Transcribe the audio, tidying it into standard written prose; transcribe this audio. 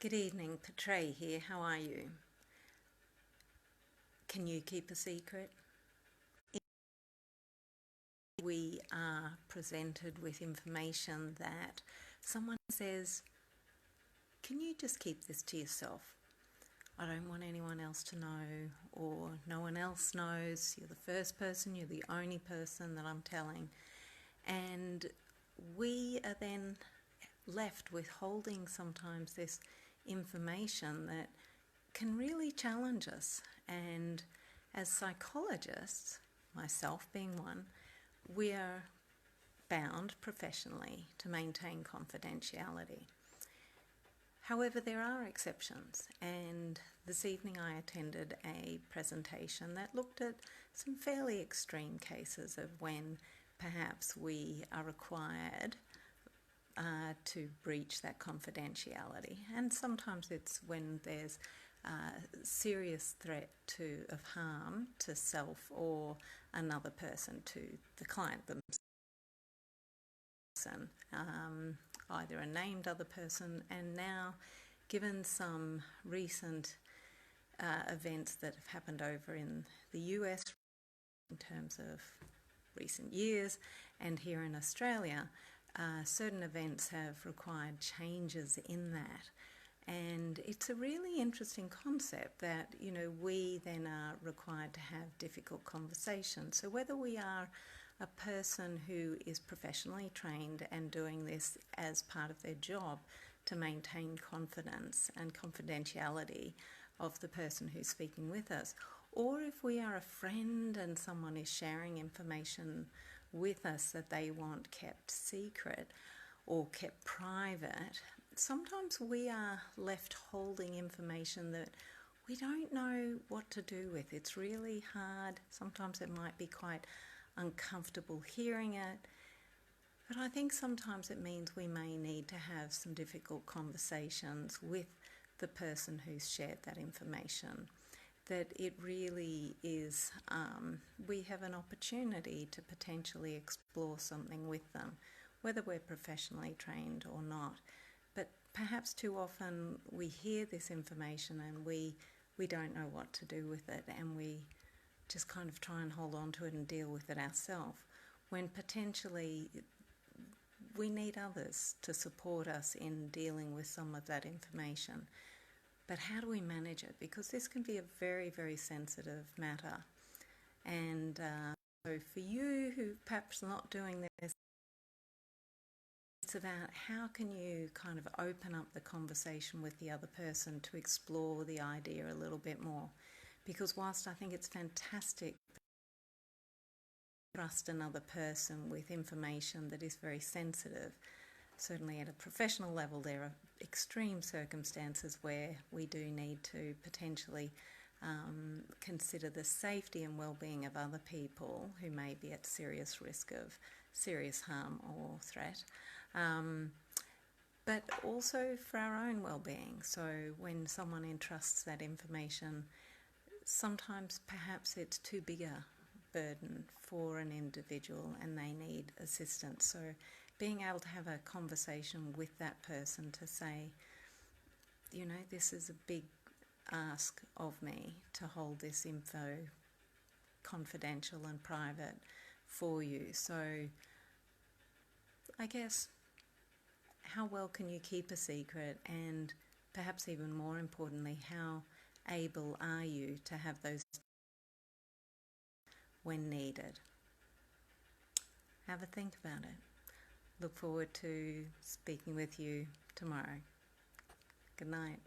Good evening, Patrea here. How are you? Can you keep a secret? We are presented with information that someone says, can you just keep this to yourself? I don't want anyone else to know, or no one else knows. You're the first person, you're the only person that I'm telling. And we are then left with holding sometimes this information that can really challenge us. And as psychologists, myself being one, we are bound professionally to maintain confidentiality. However, there are exceptions, and this evening I attended a presentation that looked at some fairly extreme cases of when perhaps we are required to breach that confidentiality. And sometimes it's when there's serious threat of harm to self or another person, to the client themselves, either a named other person. And now, given some recent events that have happened over in the US in terms of recent years, and here in Australia, certain events have required changes in that. And it's a really interesting concept that, we then are required to have difficult conversations. So whether we are a person who is professionally trained and doing this as part of their job to maintain confidence and confidentiality of the person who's speaking with us, or if we are a friend and someone is sharing information with us that they want kept secret or kept private, sometimes we are left holding information that we don't know what to do with. It's really hard. Sometimes it might be quite uncomfortable hearing it. But I think sometimes it means we may need to have some difficult conversations with the person who's shared that information. That it really is, we have an opportunity to potentially explore something with them, whether we're professionally trained or not. But perhaps too often we hear this information and we don't know what to do with it, and we just kind of try and hold on to it and deal with it ourselves, when potentially we need others to support us in dealing with some of that information. But how do we manage it? Because this can be a very, very sensitive matter. And so for you who perhaps not doing this, it's about how can you kind of open up the conversation with the other person to explore the idea a little bit more. Because whilst I think it's fantastic to trust another person with information that is very sensitive, certainly at a professional level there are extreme circumstances where we do need to potentially consider the safety and well-being of other people who may be at serious risk of serious harm or threat, but also for our own well-being. So when someone entrusts that information, sometimes perhaps it's too big a burden for an individual and they need assistance. So being able to have a conversation with that person to say, this is a big ask of me to hold this info confidential and private for you. So I guess, how well can you keep a secret, and perhaps even more importantly, how able are you to have those when needed? Have a think about it. Look forward to speaking with you tomorrow. Good night.